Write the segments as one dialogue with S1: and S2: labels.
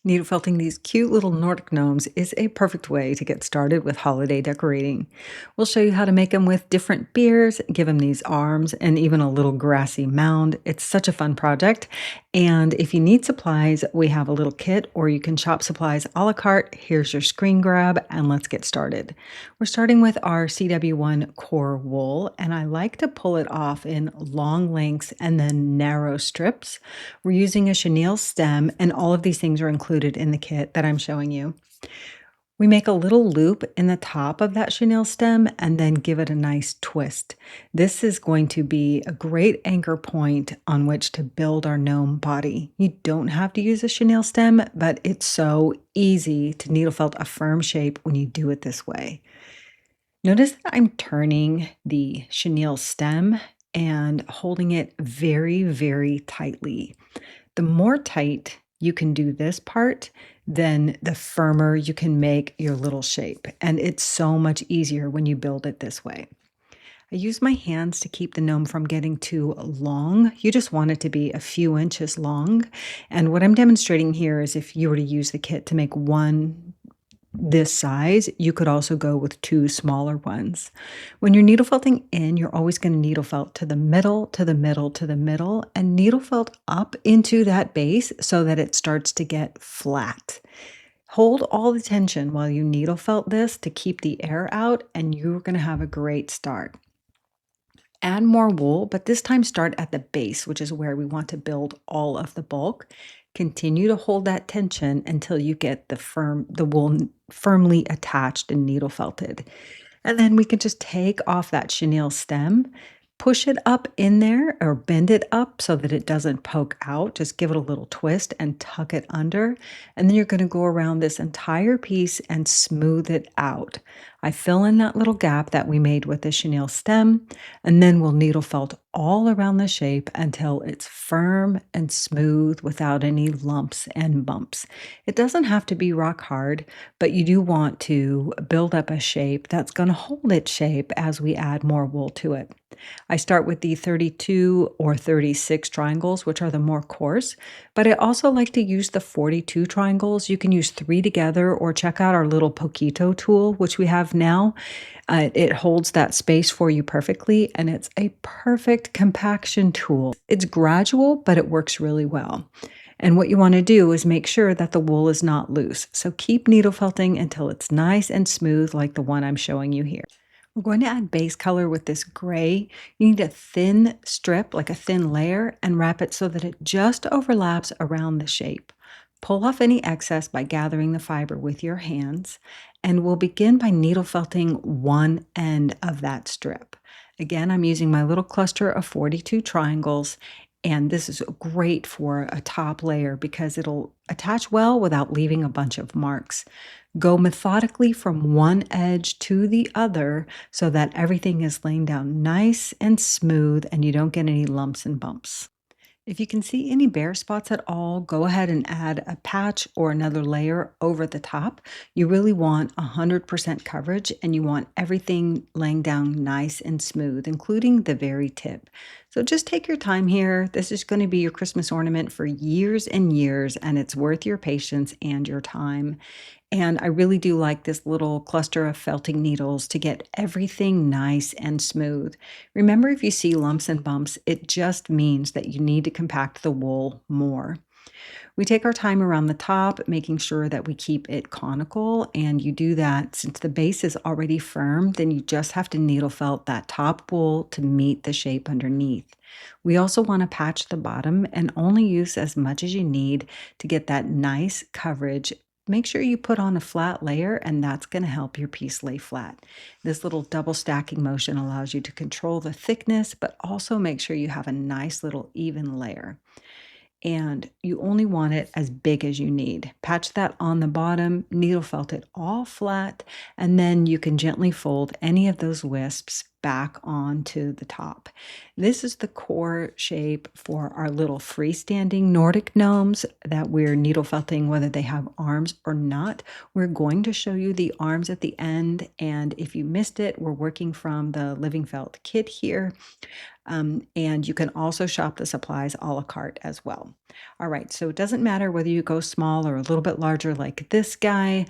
S1: Needle felting these cute little Nordic gnomes is a perfect way to get started with holiday decorating. We'll show you how to make them with different beers, give them these arms, and even a little grassy mound. It's such a fun project. And if you need supplies, we have a little kit, or you can shop supplies a la carte. Here's your screen grab, and let's get started. We're starting with our CW1 core wool, and I like to pull it off in long lengths and then narrow strips. We're using a chenille stem, and all of these things are included in the kit that I'm showing you. We make a little loop in the top of that chenille stem and then give it a nice twist. This is going to be a great anchor point on which to build our gnome body. You don't have to use a chenille stem, but it's so easy to needle felt a firm shape when you do it this way. Notice that I'm turning the chenille stem and holding it very, very tightly. The more tight you can do this part, then the firmer you can make your little shape. And it's so much easier when you build it this way. I use my hands to keep the gnome from getting too long. You just want it to be a few inches long. And what I'm demonstrating here is if you were to use the kit to make one this size, you could also go with two smaller ones. When you're needle felting in, you're always going to needle felt to the middle, to the middle, to the middle, and needle felt up into that base so that it starts to get flat. Hold all the tension while you needle felt this to keep the air out, and you're going to have a great start. Add more wool, but this time start at the base, which is where we want to build all of the bulk. Continue to hold that tension until you get the wool firmly attached and needle felted. And then we can just take off that chenille stem, push it up in there or bend it up so that it doesn't poke out. Just give it a little twist and tuck it under. And then you're going to go around this entire piece and smooth it out. I fill in that little gap that we made with the chenille stem, and then we'll needle felt all around the shape until it's firm and smooth without any lumps and bumps. It doesn't have to be rock hard, but you do want to build up a shape that's going to hold its shape as we add more wool to it. I start with the 32 or 36 triangles, which are the more coarse, but I also like to use the 42 triangles. You can use 3 together or check out our little Poquito tool, which we have now. It holds that space for you perfectly, and it's a perfect compaction tool. It's gradual, but it works really well. And what you want to do is make sure that the wool is not loose. So keep needle felting until it's nice and smooth like the one I'm showing you here. We're going to add base color with this gray. You need a thin strip, like a thin layer, and wrap it so that it just overlaps around the shape. Pull off any excess by gathering the fiber with your hands, and we'll begin by needle felting one end of that strip. Again, I'm using my little cluster of 42 triangles, and this is great for a top layer because it'll attach well without leaving a bunch of marks. Go methodically from one edge to the other so that everything is laying down nice and smooth and you don't get any lumps and bumps. If you can see any bare spots at all, go ahead and add a patch or another layer over the top. You really want 100% coverage and you want everything laying down nice and smooth, including the very tip. So just take your time here. This is going to be your Christmas ornament for years and years, and it's worth your patience and your time. And I really do like this little cluster of felting needles to get everything nice and smooth. Remember, if you see lumps and bumps, it just means that you need to compact the wool more. We take our time around the top, making sure that we keep it conical, and you do that since the base is already firm, then you just have to needle felt that top wool to meet the shape underneath. We also want to patch the bottom and only use as much as you need to get that nice coverage. Make sure you put on a flat layer, and that's going to help your piece lay flat. This little double stacking motion allows you to control the thickness, but also make sure you have a nice little even layer. And you only want it as big as you need. Patch that on the bottom, needle felt it all flat, and then you can gently fold any of those wisps back onto the top. This is the core shape for our little freestanding Nordic gnomes that we're needle felting, whether they have arms or not. We're going to show you the arms at the end, and if you missed it, we're working from the LivingFelt kit here. And you can also shop the supplies a la carte as well. All right, so it doesn't matter whether you go small or a little bit larger like this guy.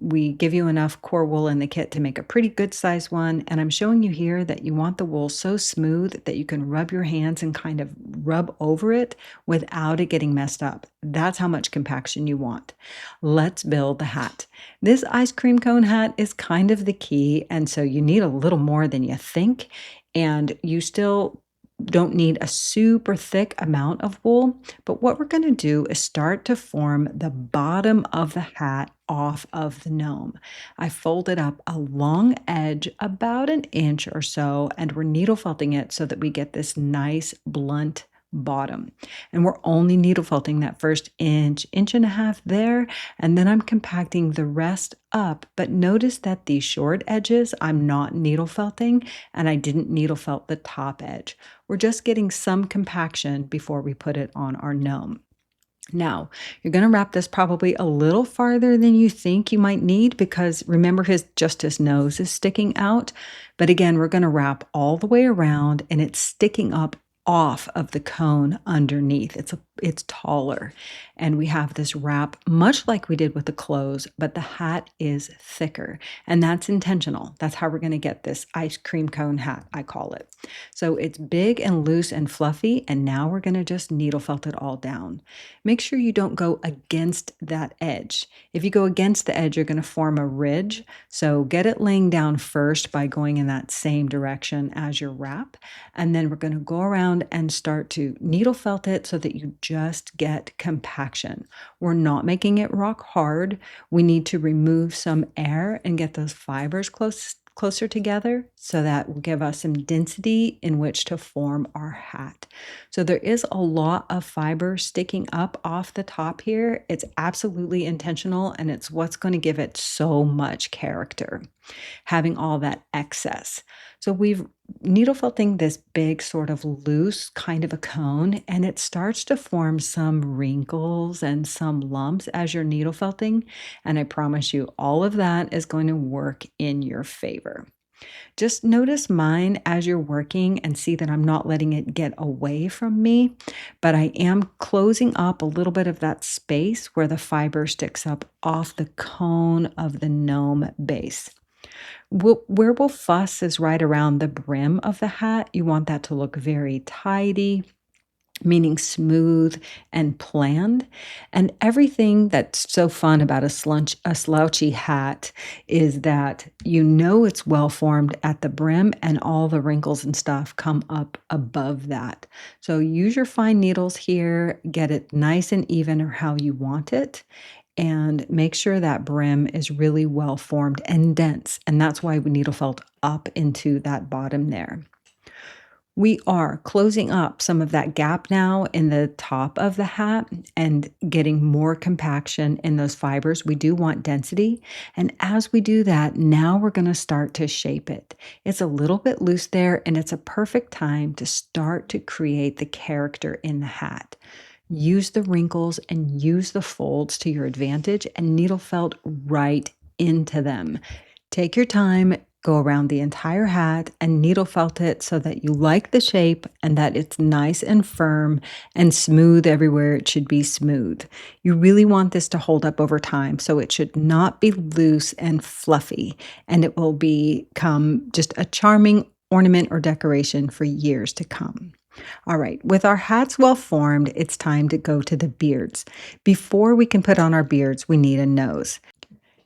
S1: We give you enough core wool in the kit to make a pretty good size one. And I'm showing you here that you want the wool so smooth that you can rub your hands and kind of rub over it without it getting messed up. That's how much compaction you want. Let's build the hat. This ice cream cone hat is kind of the key, and so you need a little more than you think. And you still don't need a super thick amount of wool, but what we're going to do is start to form the bottom of the hat off of the gnome. I folded up a long edge about an inch or so, and we're needle felting it so that we get this nice blunt bottom. And we're only needle felting that first inch, inch and a half there, and then I'm compacting the rest up. But notice that these short edges, I'm not needle felting, and I didn't needle felt the top edge. We're just getting some compaction before we put it on our gnome. Now, you're going to wrap this probably a little farther than you think you might need because remember just his nose is sticking out. But again, we're going to wrap all the way around and it's sticking up off of the cone underneath. It's taller. And we have this wrap much like we did with the clothes, but the hat is thicker. And that's intentional. That's how we're going to get this ice cream cone hat, I call it. So it's big and loose and fluffy, and now we're going to just needle felt it all down. Make sure you don't go against that edge. If you go against the edge, you're going to form a ridge. So get it laying down first by going in that same direction as your wrap. And then we're going to go around and start to needle felt it so that you just get compaction. We're not making it rock hard. We need to remove some air and get those fibers closer together so that will give us some density in which to form our hat. So there is a lot of fiber sticking up off the top here. It's absolutely intentional, and it's what's going to give it so much character, having all that excess. So we've needle felting this big sort of loose kind of a cone, and it starts to form some wrinkles and some lumps as you're needle felting. And I promise you, all of that is going to work in your favor. Just notice mine as you're working and see that I'm not letting it get away from me, but I am closing up a little bit of that space where the fiber sticks up off the cone of the gnome base. Where we'll fuss is right around the brim of the hat. You want that to look very tidy, meaning smooth and planned. And everything that's so fun about a slouchy hat is that you know it's well formed at the brim and all the wrinkles and stuff come up above that. So use your fine needles here, get it nice and even or how you want it. And make sure that brim is really well formed and dense. And that's why we needle felt up into that bottom there. We are closing up some of that gap now in the top of the hat and getting more compaction in those fibers. We do want density. And as we do that, now we're going to start to shape it. It's a little bit loose there, and it's a perfect time to start to create the character in the hat. Use the wrinkles and use the folds to your advantage and needle felt right into them. Take your time, go around the entire hat and needle felt it so that you like the shape and that it's nice and firm and smooth everywhere it should be smooth. You really want this to hold up over time, so it should not be loose and fluffy, and it will become just a charming ornament or decoration for years to come. All right, with our hats well formed, it's time to go to the beards. Before we can put on our beards, we need a nose.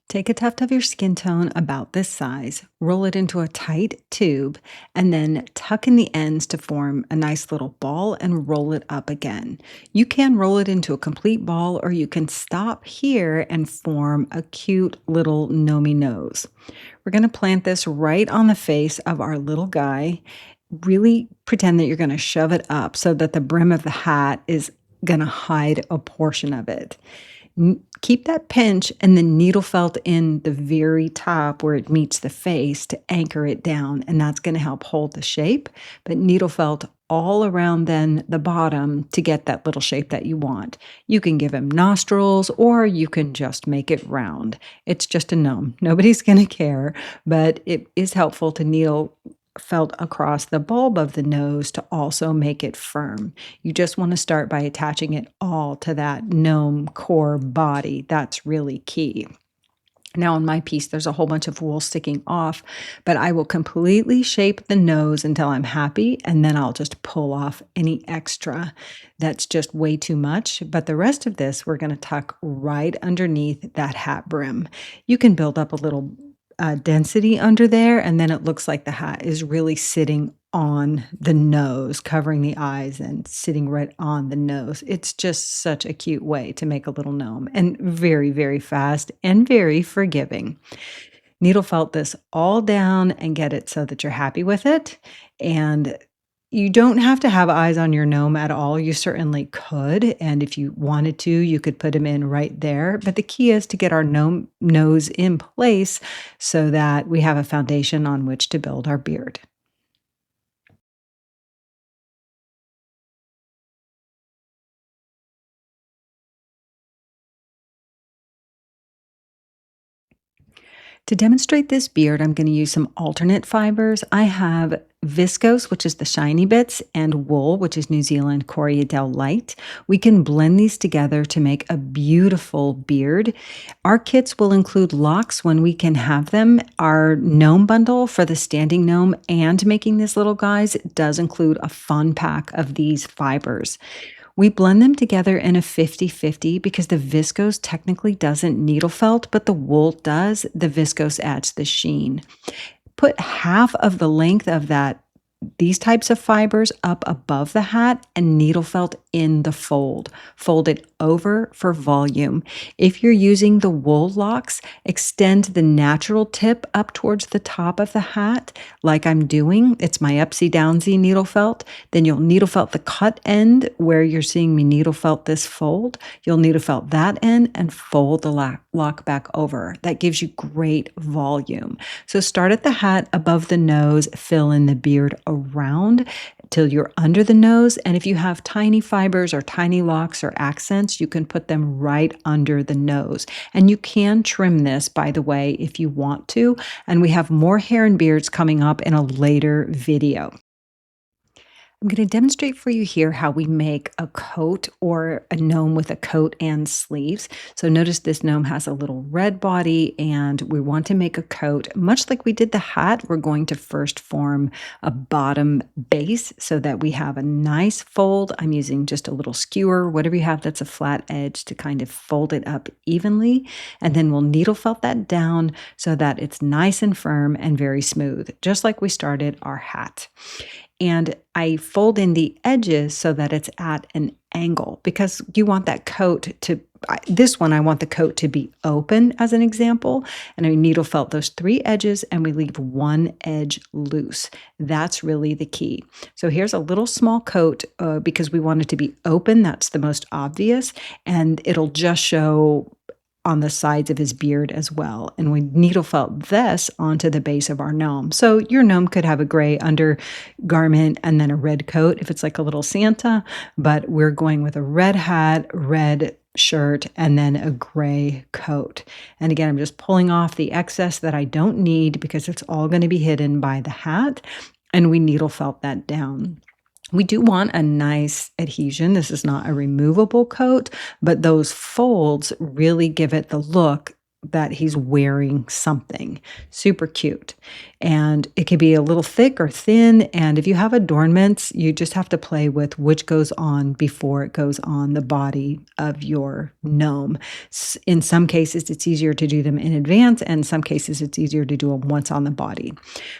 S1: Take a tuft of your skin tone about this size, roll it into a tight tube, and then tuck in the ends to form a nice little ball and roll it up again. You can roll it into a complete ball, or you can stop here and form a cute little gnomey nose. We're going to plant this right on the face of our little guy. Really pretend that you're going to shove it up so that the brim of the hat is going to hide a portion of it. Keep that pinch and then needle felt in the very top where it meets the face to anchor it down, and that's gonna help hold the shape, but needle felt all around then the bottom to get that little shape that you want. You can give him nostrils or you can just make it round. It's just a gnome. Nobody's gonna care, but it is helpful to needle felt across the bulb of the nose to also make it firm. You just want to start by attaching it all to that gnome core body. That's really key. Now, on my piece, there's a whole bunch of wool sticking off, but I will completely shape the nose until I'm happy, and then I'll just pull off any extra that's just way too much. But the rest of this, we're going to tuck right underneath that hat brim. You can build up a little density under there, and then it looks like the hat is really sitting on the nose, covering the eyes and sitting right on the nose. It's just such a cute way to make a little gnome and very, very fast and very forgiving. Needle felt this all down and get it so that you're happy with it. And you don't have to have eyes on your gnome at all. You certainly could. And if you wanted to, you could put him in right there. But the key is to get our gnome nose in place so that we have a foundation on which to build our beard. To demonstrate this beard, I'm going to use some alternate fibers. I have viscose, which is the shiny bits, and wool, which is New Zealand Coriadel Light. We can blend these together to make a beautiful beard. Our kits will include locks when we can have them. Our gnome bundle for the standing gnome and making these little guys does include a fun pack of these fibers. We blend them together in a 50-50 because the viscose technically doesn't needle felt, but the wool does. The viscose adds the sheen. Put half of the length of that these types of fibers up above the hat and needle felt in the fold. Fold it over for volume. If you're using the wool locks, extend the natural tip up towards the top of the hat, like I'm doing. It's my upsy downsy needle felt. Then you'll needle felt the cut end where you're seeing me needle felt this fold. You'll needle felt that end and fold the lock back over. That gives you great volume. So start at the hat above the nose, fill in the beard around till you're under the nose. And if you have tiny fibers or tiny locks or accents, you can put them right under the nose. And you can trim this, by the way, if you want to. And we have more hair and beards coming up in a later video. I'm going to demonstrate for you here how we make a coat or a gnome with a coat and sleeves. So notice this gnome has a little red body and we want to make a coat. Much like we did the hat, we're going to first form a bottom base so that we have a nice fold. I'm using just a little skewer, whatever you have that's a flat edge to kind of fold it up evenly. And then we'll needle felt that down so that it's nice and firm and very smooth, just like we started our hat. And I fold in the edges so that it's at an angle because you want that coat to, this one, I want the coat to be open as an example. And I needle felt those three edges and we leave one edge loose. That's really the key. So here's a little small coat because we want it to be open. That's the most obvious. And it'll just show on the sides of his beard as well. And we needle felt this onto the base of our gnome. So your gnome could have a gray undergarment and then a red coat if it's like a little Santa, but we're going with a red hat, red shirt, and then a gray coat. And again, I'm just pulling off the excess that I don't need because it's all going to be hidden by the hat. And we needle felt that down. We do want a nice adhesion. This is not a removable coat, but those folds really give it the look that he's wearing something super cute. And it can be a little thick or thin. And if you have adornments, you just have to play with which goes on before it goes on the body of your gnome. In some cases, it's easier to do them in advance, and in some cases, it's easier to do them once on the body.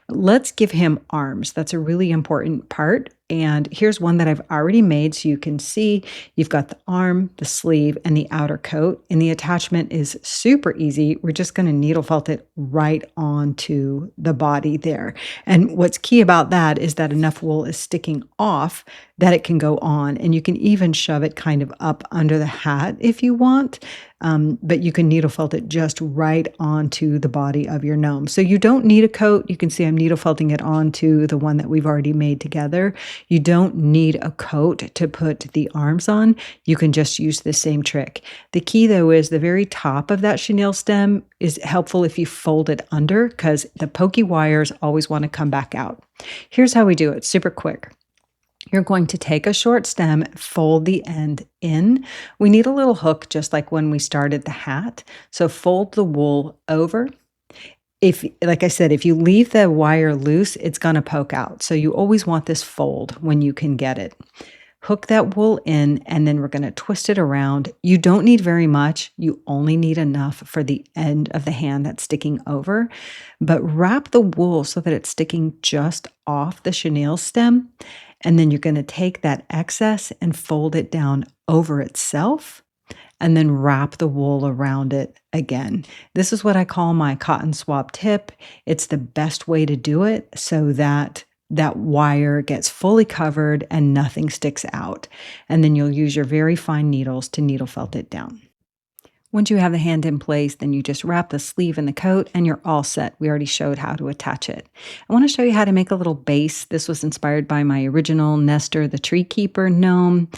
S1: Let's give him arms. That's a really important part. And here's one that I've already made so you can see you've got the arm, the sleeve, and the outer coat. And the attachment is super easy. We're just going to needle felt it right onto the body there. And what's key about that is that enough wool is sticking off that it can go on. And you can even shove it kind of up under the hat if you want. but you can needle felt it just right onto the body of your gnome. So you don't need a coat. You can see I'm needle felting it onto the one that we've already made together. You don't need a coat to put the arms on. You can just use the same trick. The key though is the very top of that chenille stem is helpful if you fold it under because the pokey wires always want to come back out. Here's how we do it, super quick. You're going to take a short stem, fold the end in. We need a little hook just like when we started the hat. So fold the wool over. If, like I said, if you leave the wire loose, it's going to poke out. So you always want this fold when you can get it. Hook that wool in, and then we're going to twist it around. You don't need very much. You only need enough for the end of the hand that's sticking over. But wrap the wool so that it's sticking just off the chenille stem. And then you're going to take that excess and fold it down over itself and then wrap the wool around it again. This is what I call my cotton swab tip. It's the best way to do it so that that wire gets fully covered and nothing sticks out. And then you'll use your very fine needles to needle felt it down. Once you have the hand in place, then you just wrap the sleeve in the coat and you're all set. We already showed how to attach it. I want to show you how to make a little base. This was inspired by my original Nestor the Tree Keeper gnome.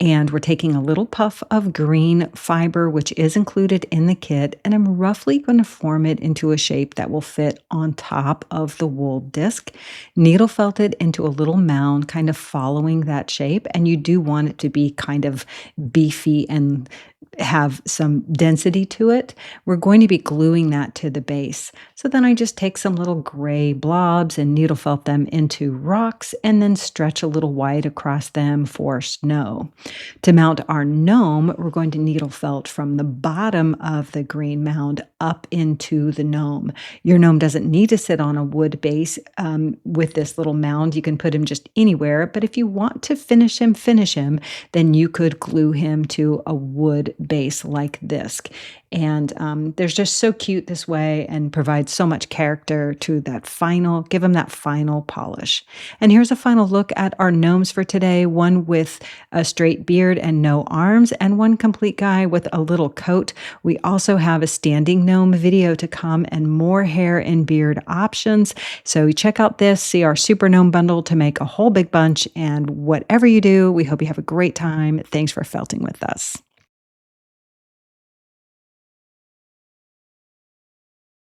S1: And we're taking a little puff of green fiber, which is included in the kit, and I'm roughly going to form it into a shape that will fit on top of the wool disc. Needle felt it into a little mound, kind of following that shape, and you do want it to be kind of beefy and have some density to it. We're going to be gluing that to the base. So then I just take some little gray blobs and needle felt them into rocks and then stretch a little white across them for snow. To mount our gnome, we're going to needle felt from the bottom of the green mound up into the gnome. Your gnome doesn't need to sit on a wood base with this little mound. You can put him just anywhere, but if you want to finish him, then you could glue him to a wood base like this. And they're just so cute this way and provide so much character to that final, give them that final polish. And here's a final look at our gnomes for today, one with a straight beard and no arms, and one complete guy with a little coat. We also have a standing gnome video to come and more hair and beard options. So check out this, see our super gnome bundle to make a whole big bunch, and whatever you do, we hope you have a great time. Thanks for felting with us.